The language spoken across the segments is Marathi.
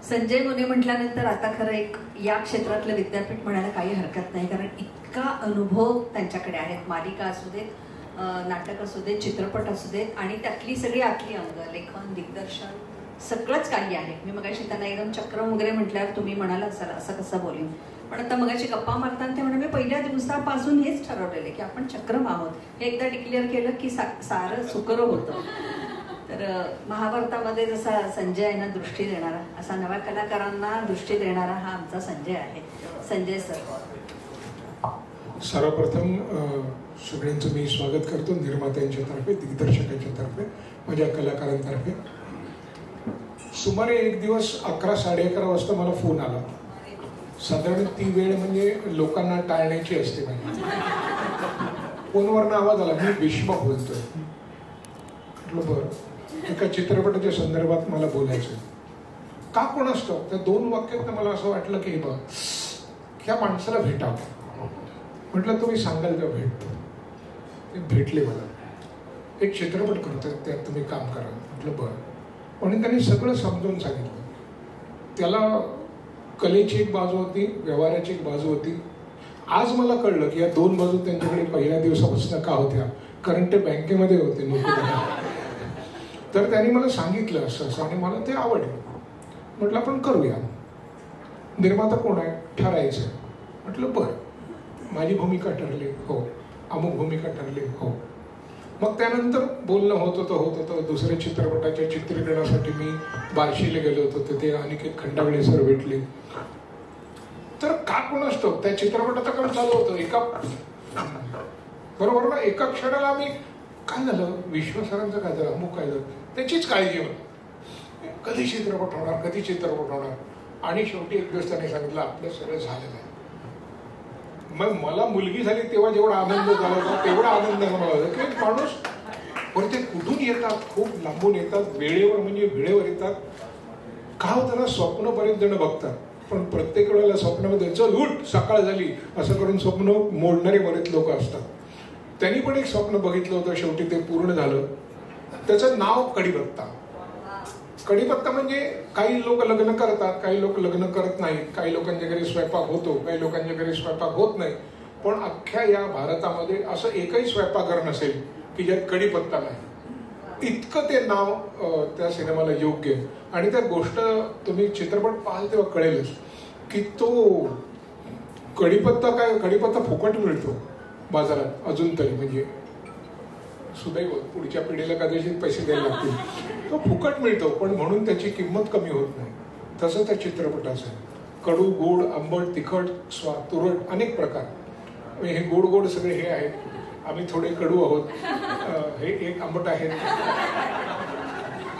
संजय मुने म्हटल्यानंतर आता खरं एक या क्षेत्रातलं विद्यापीठ म्हणायला काही हरकत नाही, कारण इतका अनुभव त्यांच्याकडे आहेत. मालिका असू देत, नाटक असू देत, चित्रपट असू देत, आणि त्यातली सगळी आतली अंग, लेखन, दिग्दर्शन, सगळंच काही आहे. मी मगाशी त्यांना एकदम चक्रम वगैरे म्हटल्यावर तुम्ही म्हणाला असाल असं कसं बोलीन, पण आता मगाशी गप्पा मारताना ते म्हणे मी पहिल्या दिवसापासून हेच ठरवलेले की आपण चक्रम आहोत. हे एकदा डिक्लेअर केलं की सारं सुकर होतं. तर महाभारतामध्ये जसा संजय आहे ना दृष्टी देणारा, असा नव्या कलाकारांना दृष्टी देणारा हा आमचा संजय आहे. संजय सर. सर्वप्रथम सगळ्यांचं मी स्वागत करतो, निर्मात्यांच्या तर्फे, दिग्दर्शकांच्या तर्फे, माझ्या कलाकारांतर्फे. सुमारे एक दिवस 11-11:30 वाजता मला फोन आला. साधारण ती वेळ म्हणजे लोकांना टाळण्याची असते. माझी फोनवरनं आवाज आला, मी भीष्मक बोलतोय. म्हटलं बरं, एका चित्रपटाच्या संदर्भात मला बोलायचं. का कोण असतं त्या 2 वाक्यात मला असं वाटलं की बघ ह्या माणसाला भेटावं. म्हटलं तुम्ही सांगाल का भेटतो. ते भेटले मला. एक चित्रपट करतात, त्यात तुम्ही काम करा. म्हटलं बरं. आणि त्यांनी सगळं समजून सांगितलं. त्याला कलेची एक बाजू होती, व्यवहाराची एक बाजू होती. आज मला कळलं की या 2 बाजू त्यांच्याकडे पहिल्या दिवसापासून का होत्या, कारण ते बँकेमध्ये होते नोकरीला. तर त्यांनी मला सांगितलं असं असं आणि मला ते आवडलं. म्हटलं आपण करूया. निर्माता कोण आहे ठरायचं. म्हटलं बरं. माझी भूमिका ठरली, हो. अमुक भूमिका ठरली, हो. मग त्यानंतर बोलणं होत होतं. दुसऱ्या चित्रपटाच्या चित्रीकरणासाठी मी बार्शीला गेलो होतो. तिथे अनिकेत खंडागळे सर भेटले. तर का कोण असतो त्या चित्रपटाचं काम चालू होतं. बरोबर ना, एका क्षणाला आम्ही काय झालं, विश्वसरांचं काय झालं, अमुक काय झालं, त्याचीच काळजी होती. कधी चित्रपट होणार, कधी चित्रपट होणार. आणि शेवटी एक दिवस त्याने सांगितलं आपलं सगळं झालेलं आहे. मग मला मुलगी झाली तेव्हा जेवढा आनंद झाला होता तेवढा आनंद मला होता की माणूस पण ते कुठून येतात, खूप लांबून येतात, वेळेवर म्हणजे वेळेवर येतात. का होतं ना, स्वप्न बरेच जण बघतात, पण प्रत्येक वेळेला स्वप्नामध्ये चल उठ सकाळ झाली असं करून स्वप्न मोडणारे बरेच लोक असतात. त्यांनी पण एक स्वप्न बघितलं होतं, शेवटी ते पूर्ण झालं. त्याचं नाव कढीपत्ता. कढीपत्ता म्हणजे काही लोक लग्न करतात, काही लोक लग्न करत नाहीत, काही लोकांच्या घरी स्वयंपाक होतो, काही लोकांच्या घरी स्वयंपाक होत नाही. पण अख्ख्या या भारतामध्ये असं एकही स्वयंपाकघर नसेल की ज्यात कढीपत्ता नाही. इतकं ते नाव त्या सिनेमाला योग्य. आणि त्या गोष्ट तुम्ही चित्रपट पाहाल तेव्हा कळेलच की तो कढीपत्ता काय, कढीपत्ता फुकट मिळतो बाजारात अजून तरी. म्हणजे सुदैव पुढच्या पिढीला कदाचित पैसे द्यायला लागतील. तो फुकट मिळतो पण म्हणून त्याची किंमत कमी होत नाही. तसं त्या चित्रपटाचं आहे. कडू, गोड, आंबट, तिखट, स्वाद, तुरट, अनेक प्रकार. हे गोड गोड सगळे हे आहेत. आम्ही थोडे कडू आहोत, हे एक आंबट आहेत.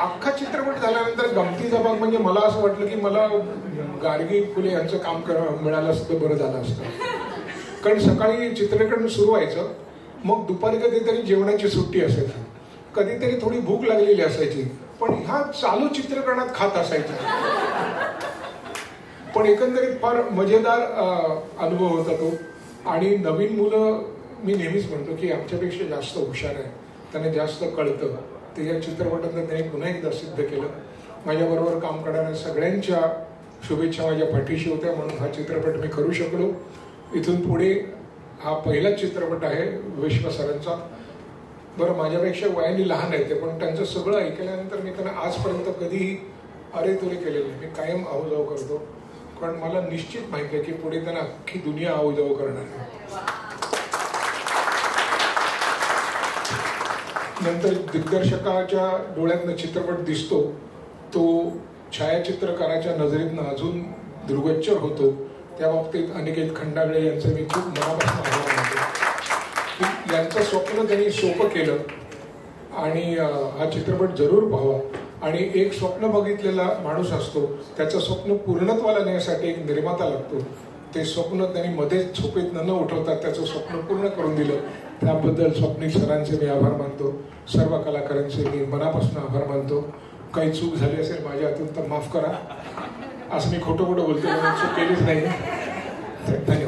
अख्खा चित्रपट झाल्यानंतर गमतीचा भाग म्हणजे मला असं वाटलं की मला गाडगे फुले यांचं काम मिळालं असतं बरं झालं असतं. कारण सकाळी चित्रीकरण सुरू व्हायचं, मग दुपारी कधीतरी जेवणाची सुट्टी असायची, कधीतरी थोडी भूक लागलेली असायची, पण ह्या चालू चित्रीकरणात खात असायचं. पण एकंदरीत फार मजेदार अनुभव होता तो. आणि नवीन मुलं मी नेहमीच म्हणतो की आमच्यापेक्षा जास्त हुशार आहे, त्यांना जास्त कळतं. ते या चित्रपटातनं त्यांनी पुन्हा एकदा सिद्ध केलं. माझ्याबरोबर काम करणाऱ्या सगळ्यांच्या शुभेच्छा माझ्या पाठीशी होत्या, म्हणून हा चित्रपट मी करू शकलो. इथून पुढे हा पहिलाच चित्रपट आहे विश्वसरांचा. बरं, माझ्यापेक्षा वयाने लहान आहे ते, पण त्यांचं सगळं ऐकल्यानंतर मी त्यांना आजपर्यंत कधीही अरे तुरे केलेलं नाही. मी कायम आऊजाऊ करतो, कारण मला निश्चित माहिती आहे की पुढे त्यांना अख्खी दुनिया आऊजाऊ करणार आहे. नंतर दिग्दर्शकाच्या डोळ्यातनं चित्रपट दिसतो, तो छायाचित्रकाराच्या नजरेतनं अजून दुर्गोच्चर होतो. त्या बाबतीत अनिकेत खंडागळे यांचं मी खूप मनापासून आभार मानतो. यांचं स्वप्न त्यांनी सोपं केलं आणि हा चित्रपट जरूर पाहावा. आणि एक स्वप्न बघितलेला माणूस असतो, त्याचं स्वप्न पूर्णत्वाला नेण्यासाठी एक निर्माता लागतो. ते स्वप्न त्यांनी मध्येच झोपेत न उठवता त्याचं स्वप्न पूर्ण करून दिलं. त्याबद्दल स्वप्नील सरांचे मी आभार मानतो. सर्व कलाकारांचे मी मनापासून आभार मानतो. काही चूक झाली असेल माझ्या हातून तर माफ करा. असं मी खोटं खोटं बोलतो, चूक केलीच नाही. धन्यवाद.